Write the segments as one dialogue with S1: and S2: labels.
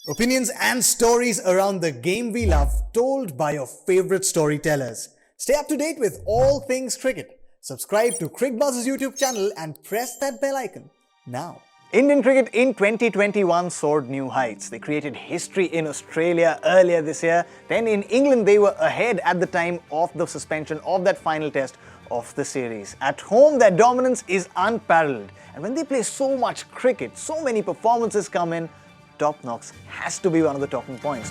S1: Opinions and stories around the game we love, told by your favorite storytellers. Stay up to date with all things cricket. Subscribe to Cricbuzz's YouTube channel and press that bell icon now. Indian cricket in 2021 soared new heights. They created history in Australia earlier this year. Then in England, they were ahead at the time of the suspension of that final test of the series. At home, their dominance is unparalleled. And when they play so much cricket, so many performances come in, top knocks has to be one of the talking points.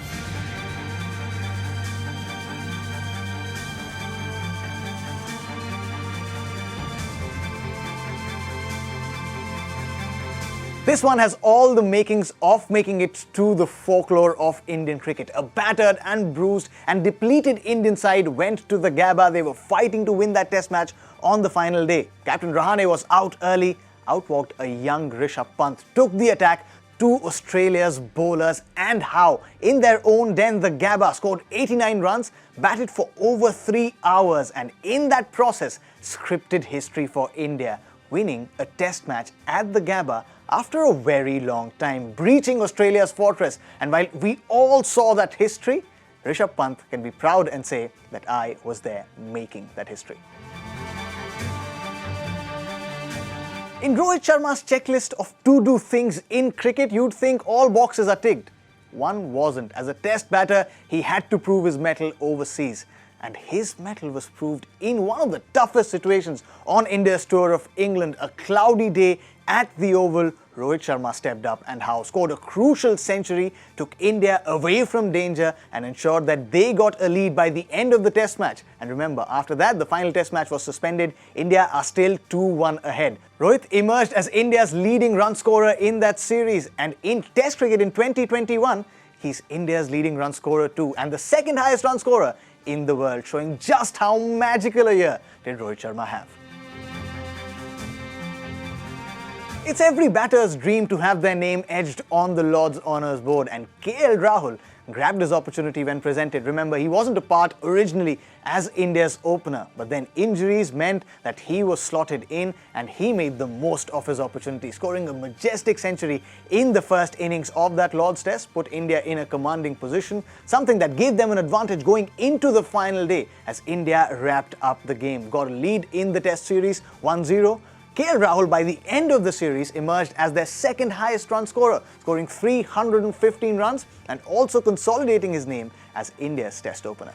S1: This one has all the makings of making it to the folklore of Indian cricket. A battered and bruised and depleted Indian side went to the Gabba. They were fighting to win that test match on the final day. Captain Rahane was out early, outwalked a young Rishabh Pant, took the attack to Australia's bowlers, and how in their own den the Gabba scored 89 runs, batted for over 3 hours, and in that process scripted history for India, winning a test match at the Gabba after a very long time, breaching Australia's fortress. And while we all saw that history, Rishabh Pant can be proud and say that I was there making that history. In Rohit Sharma's checklist of to-do things in cricket, you'd think all boxes are ticked. One wasn't. As a test batter, he had to prove his mettle overseas. And his mettle was proved in one of the toughest situations on India's tour of England. A cloudy day at the Oval, Rohit Sharma stepped up and scored a crucial century, took India away from danger and ensured that they got a lead by the end of the test match. And remember, after that, the final test match was suspended. India are still 2-1 ahead. Rohit emerged as India's leading run scorer in that series. And in Test cricket in 2021, he's India's leading run scorer too, and the second highest run scorer in the world, showing just how magical a year did Rohit Sharma have. It's every batter's dream to have their name edged on the Lord's Honours board, and Rahul grabbed his opportunity when presented. Remember, he wasn't a part originally as India's opener, but then injuries meant that he was slotted in and he made the most of his opportunity, scoring a majestic century in the first innings of that Lord's Test, put India in a commanding position, something that gave them an advantage going into the final day as India wrapped up the game, got a lead in the Test series 1-0. Rahul, by the end of the series, emerged as their second highest run scorer, scoring 315 runs and also consolidating his name as India's Test opener.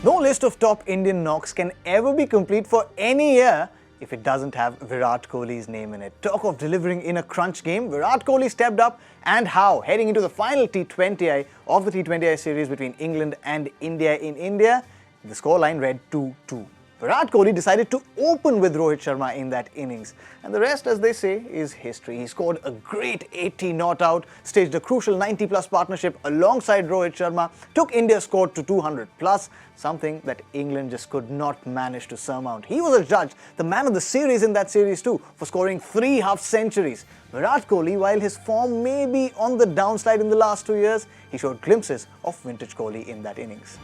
S1: No list of top Indian knocks can ever be complete for any year if it doesn't have Virat Kohli's name in it. Talk of delivering in a crunch game, Virat Kohli stepped up, and how, heading into the final T20I of the T20I series between England and India in India, the scoreline read 2-2. Virat Kohli decided to open with Rohit Sharma in that innings. And the rest, as they say, is history. He scored a great 80 not out, staged a crucial 90-plus partnership alongside Rohit Sharma, took India's score to 200+, something that England just could not manage to surmount. He was adjudged the man of the series in that series too, for scoring 3 half-centuries. Virat Kohli, while his form may be on the downslide in the last 2 years, he showed glimpses of vintage Kohli in that innings.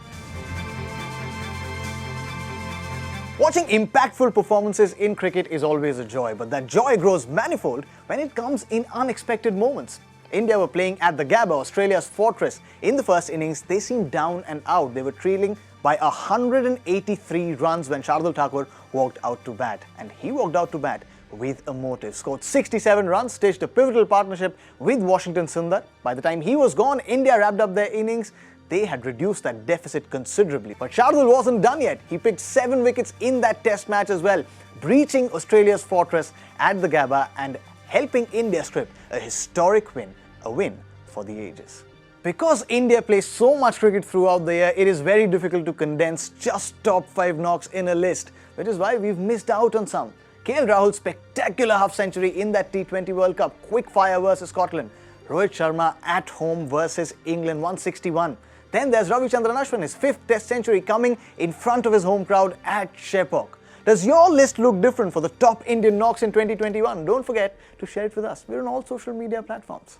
S1: Watching impactful performances in cricket is always a joy, but that joy grows manifold when it comes in unexpected moments. India were playing at the Gabba, Australia's fortress. In the first innings, they seemed down and out. They were trailing by 183 runs when Shardul Thakur walked out to bat. And he walked out to bat with a motive. Scored 67 runs, staged a pivotal partnership with Washington Sundar. By the time he was gone, India wrapped up their innings. They had reduced that deficit considerably. But Shardul wasn't done yet. He picked 7 wickets in that test match as well, breaching Australia's fortress at the Gabba and helping India strip a historic win, a win for the ages. Because India plays so much cricket throughout the year, it is very difficult to condense just top 5 knocks in a list, which is why we've missed out on some. Rahul's spectacular half-century in that T20 World Cup, quick fire versus Scotland. Rohit Sharma at home versus England, 161. Then there's Ravichandran Ashwin, his 5th Test century coming in front of his home crowd at Chepauk. Does your list look different for the top Indian knocks in 2021? Don't forget to share it with us. We're on all social media platforms.